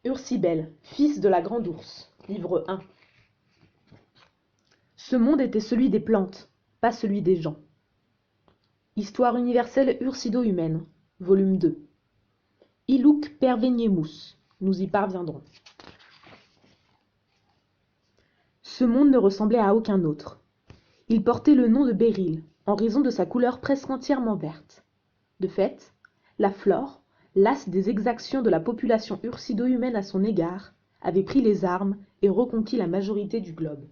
Ursibel, fils de la grande ours, livre 1. Ce monde était celui des plantes, pas celui des gens. Histoire universelle ursido-humaine, volume 2. Iluk perveniemus, nous y parviendrons. Ce monde ne ressemblait à aucun autre. Il portait le nom de Béryl, en raison de sa couleur presque entièrement verte. De fait, la flore, lasse des exactions de la population ursido-humaine à son égard, avait pris les armes et reconquis la majorité du globe.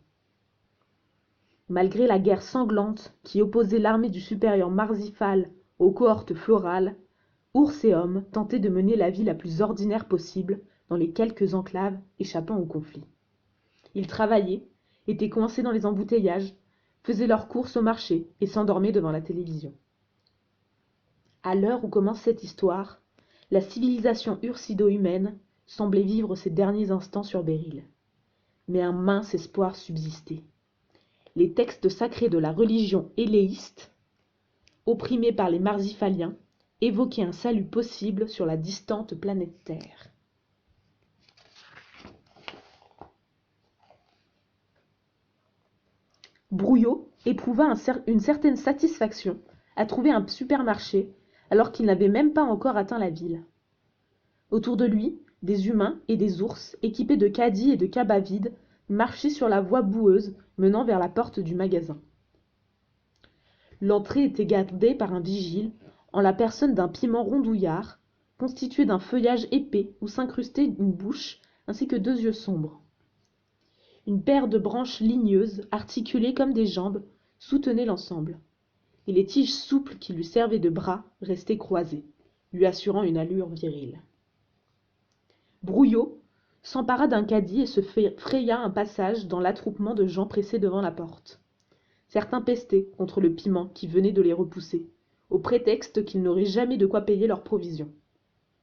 Malgré la guerre sanglante qui opposait l'armée du supérieur Marzifal aux cohortes florales, ours et hommes tentaient de mener la vie la plus ordinaire possible dans les quelques enclaves échappant au conflit. Ils travaillaient, étaient coincés dans les embouteillages, faisaient leurs courses au marché et s'endormaient devant la télévision. À l'heure où commence cette histoire, la civilisation ursido-humaine semblait vivre ses derniers instants sur Béryl. Mais un mince espoir subsistait. Les textes sacrés de la religion éléiste, opprimés par les Marzifaliens, évoquaient un salut possible sur la distante planète Terre. Brouillot éprouva une certaine satisfaction à trouver un supermarché alors qu'il n'avait même pas encore atteint la ville. Autour de lui, des humains et des ours équipés de caddies et de cabas vides marchaient sur la voie boueuse menant vers la porte du magasin. L'entrée était gardée par un vigile en la personne d'un piment rondouillard constitué d'un feuillage épais où s'incrustait une bouche ainsi que 2 yeux sombres. Une paire de branches ligneuses, articulées comme des jambes, soutenaient l'ensemble, et les tiges souples qui lui servaient de bras restaient croisées, lui assurant une allure virile. Brouillot s'empara d'un caddie et se fraya un passage dans l'attroupement de gens pressés devant la porte. Certains pestaient contre le piment qui venait de les repousser, au prétexte qu'ils n'auraient jamais de quoi payer leurs provisions.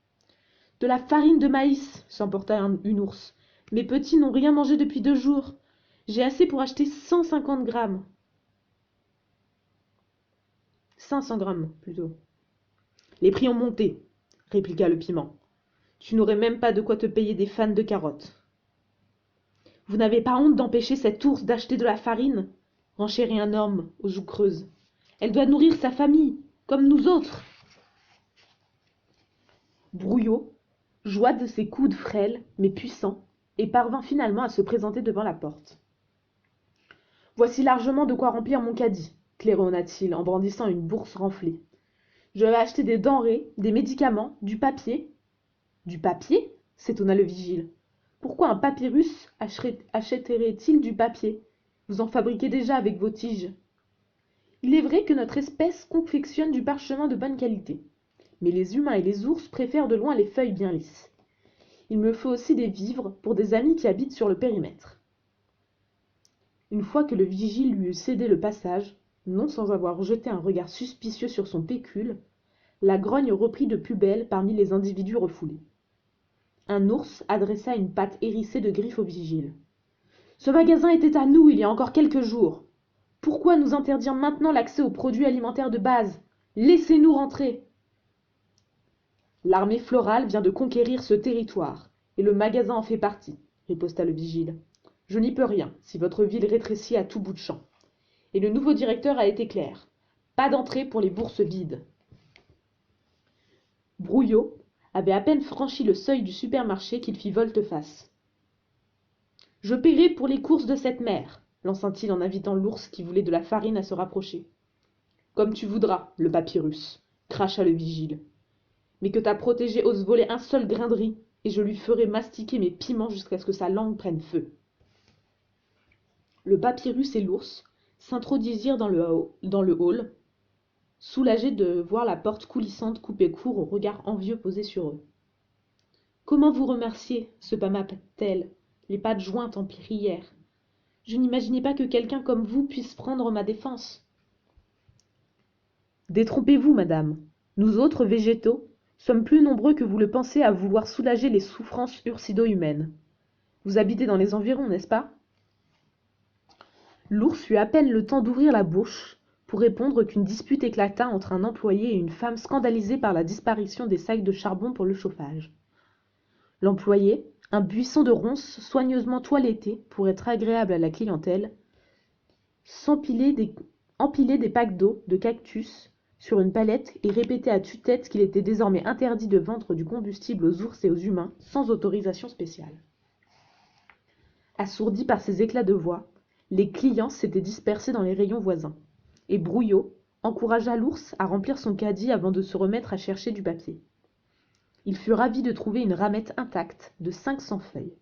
« De la farine de maïs !» s'emporta une ours. « Mes petits n'ont rien mangé depuis 2 jours. J'ai assez pour acheter 150 grammes. » 500 grammes, plutôt. « Les prix ont monté, » répliqua le piment. « Tu n'aurais même pas de quoi te payer des fans de carottes. »« Vous n'avez pas honte d'empêcher cette ours d'acheter de la farine ?» renchérit un homme aux joues creuses. « Elle doit nourrir sa famille, comme nous autres. » Brouillot joua de ses coudes frêles mais puissants et parvint finalement à se présenter devant la porte. « Voici largement de quoi remplir mon caddie, » claironna-t-il en brandissant une bourse renflée. « Je vais acheter des denrées, des médicaments, du papier. »« Du papier ?» s'étonna le vigile. « Pourquoi un papyrus achèterait-il du papier? Vous en fabriquez déjà avec vos tiges. » « Il est vrai que notre espèce confectionne du parchemin de bonne qualité, mais les humains et les ours préfèrent de loin les feuilles bien lisses. Il me faut aussi des vivres pour des amis qui habitent sur le périmètre. » Une fois que le vigile lui eut cédé le passage, non sans avoir jeté un regard suspicieux sur son pécule, la grogne reprit de plus belle parmi les individus refoulés. Un ours adressa une patte hérissée de griffes au vigile. « Ce magasin était à nous il y a encore quelques jours. Pourquoi nous interdire maintenant l'accès aux produits alimentaires de base? Laissez-nous rentrer !» « L'armée florale vient de conquérir ce territoire, et le magasin en fait partie, » riposta le vigile. « Je n'y peux rien, si votre ville rétrécit à tout bout de champ. Et le nouveau directeur a été clair. Pas d'entrée pour les bourses vides. » Brouillot avait à peine franchi le seuil du supermarché qu'il fit volte-face. « Je paierai pour les courses de cette mère, » lança-t-il en invitant l'ours qui voulait de la farine à se rapprocher. « Comme tu voudras, le papyrus, » cracha le vigile. « Mais que ta protégée ose voler un seul grain de riz, et je lui ferai mastiquer mes piments jusqu'à ce que sa langue prenne feu. » Le papyrus et l'ours s'introduisirent dans le hall, soulagés de voir la porte coulissante couper court au regard envieux posé sur eux. « Comment vous remercier ?» se pâma-t-elle, les pattes jointes en prière. « Je n'imaginais pas que quelqu'un comme vous puisse prendre ma défense. » « Détrompez-vous, madame. Nous autres végétaux sommes plus nombreux que vous le pensez à vouloir soulager les souffrances ursido-humaines. Vous habitez dans les environs, n'est-ce pas ? » L'ours eut à peine le temps d'ouvrir la bouche pour répondre qu'une dispute éclata entre un employé et une femme scandalisée par la disparition des sacs de charbon pour le chauffage. L'employé, Un buisson de ronces soigneusement toiletté pour être agréable à la clientèle, empilait des packs d'eau, de cactus, sur une palette et répétait à tue-tête qu'il était désormais interdit de vendre du combustible aux ours et aux humains sans autorisation spéciale. Assourdis par ces éclats de voix, les clients s'étaient dispersés dans les rayons voisins, et Brouillot encouragea l'ours à remplir son caddie avant de se remettre à chercher du papier. Il fut ravi de trouver une ramette intacte de 500 feuilles,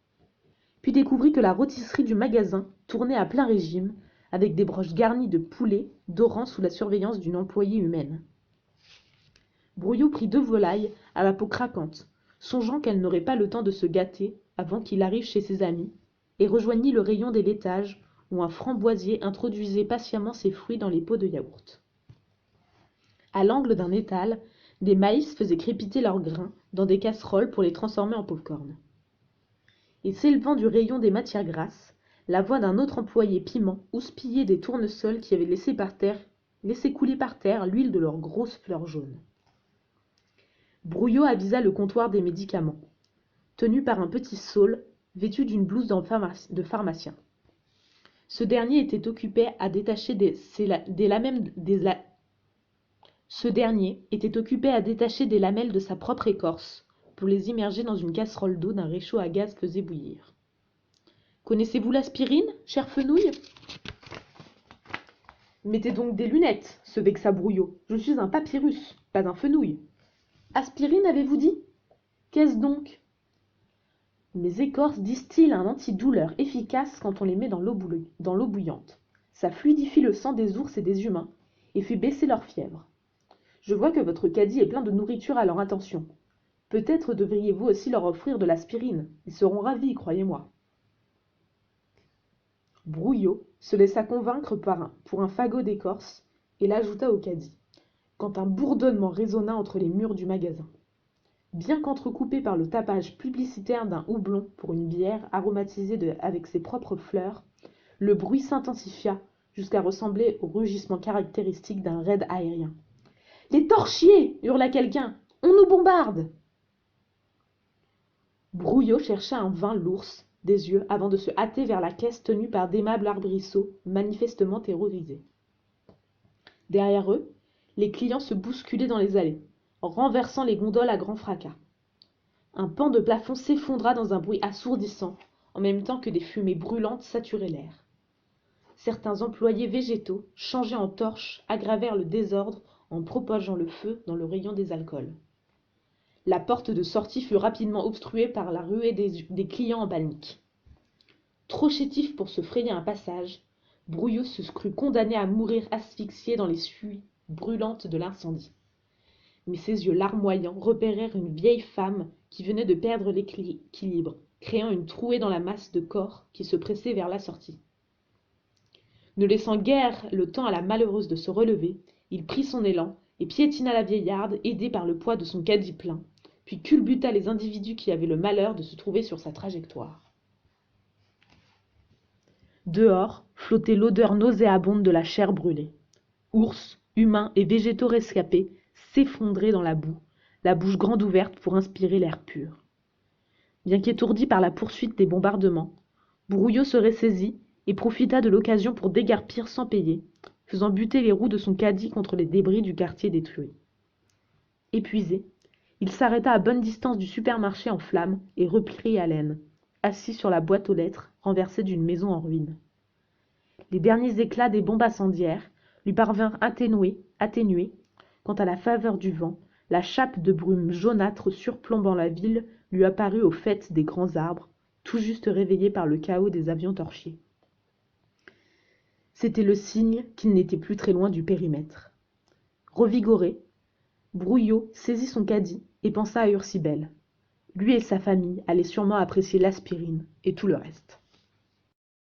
puis découvrit que la rôtisserie du magasin tournait à plein régime, avec des broches garnies de poulet dorant sous la surveillance d'une employée humaine. Brouillot prit 2 volailles à la peau craquante, songeant qu'elle n'aurait pas le temps de se gâter avant qu'il arrive chez ses amis, et rejoignit le rayon des laitages où un framboisier introduisait patiemment ses fruits dans les pots de yaourt. À l'angle d'un étal, des maïs faisaient crépiter leurs grains dans des casseroles pour les transformer en pop-corn. Et s'élevant du rayon des matières grasses, la voix d'un autre employé piment houspillait des tournesols qui avaient laissé couler par terre l'huile de leurs grosses fleurs jaunes. Brouillot avisa le comptoir des médicaments, tenu par un petit saule vêtu d'une blouse de pharmacien. Ce dernier était occupé à détacher des lamelles de sa propre écorce pour les immerger dans une casserole d'eau d'un réchaud à gaz faisait bouillir. « Connaissez-vous l'aspirine, chère Fenouil ?»« Mettez donc des lunettes, se vexa Brouillot. Je suis un papyrus, pas un fenouil. »« Aspirine, avez-vous dit ? Qu'est-ce donc ? » Mes écorces distillent un antidouleur efficace quand on les met dans l'eau bouillante. Ça fluidifie le sang des ours et des humains et fait baisser leur fièvre. Je vois que votre caddie est plein de nourriture à leur intention. Peut-être devriez-vous aussi leur offrir de l'aspirine. Ils seront ravis, croyez-moi. Brouillot se laissa convaincre pour un fagot d'écorce et l'ajouta au caddie, quand un bourdonnement résonna entre les murs du magasin. Bien qu'entrecoupé par le tapage publicitaire d'un houblon pour une bière aromatisée avec ses propres fleurs, le bruit s'intensifia jusqu'à ressembler au rugissement caractéristique d'un raid aérien. « Les torchiers !» hurla quelqu'un. « On nous bombarde !» Brouillot chercha en vain l'ours des yeux avant de se hâter vers la caisse tenue par d'aimables arbrisseaux manifestement terrorisés. Derrière eux, les clients se bousculaient dans les allées, renversant les gondoles à grand fracas. Un pan de plafond s'effondra dans un bruit assourdissant, en même temps que des fumées brûlantes saturaient l'air. Certains employés végétaux, changés en torches, aggravèrent le désordre en propageant le feu dans le rayon des alcools. La porte de sortie fut rapidement obstruée par la ruée des clients en panique. Trop chétif pour se frayer un passage, Brouillot se crut condamné à mourir asphyxié dans les suies brûlantes de l'incendie. Mais ses yeux larmoyants repérèrent une vieille femme qui venait de perdre l'équilibre, créant une trouée dans la masse de corps qui se pressait vers la sortie. Ne laissant guère le temps à la malheureuse de se relever, il prit son élan et piétina la vieillarde, aidée par le poids de son caddie plein, puis culbuta les individus qui avaient le malheur de se trouver sur sa trajectoire. Dehors flottait l'odeur nauséabonde de la chair brûlée. Ours, humains et végétaux rescapés s'effondraient dans la boue, la bouche grande ouverte pour inspirer l'air pur. Bien qu'étourdi par la poursuite des bombardements, Brouillot se ressaisit et profita de l'occasion pour déguerpir sans payer, faisant buter les roues de son caddie contre les débris du quartier détruit. Épuisé, il s'arrêta à bonne distance du supermarché en flammes et reprit haleine, assis sur la boîte aux lettres renversée d'une maison en ruine. Les derniers éclats des bombes incendiaires lui parvinrent atténués, quand à la faveur du vent, la chape de brume jaunâtre surplombant la ville lui apparut au faîte des grands arbres, tout juste réveillés par le chaos des avions torchiers. C'était le signe qu'il n'était plus très loin du périmètre. Revigoré, Brouillot saisit son caddie et pensa à Ursibelle. Lui et sa famille allaient sûrement apprécier l'aspirine et tout le reste.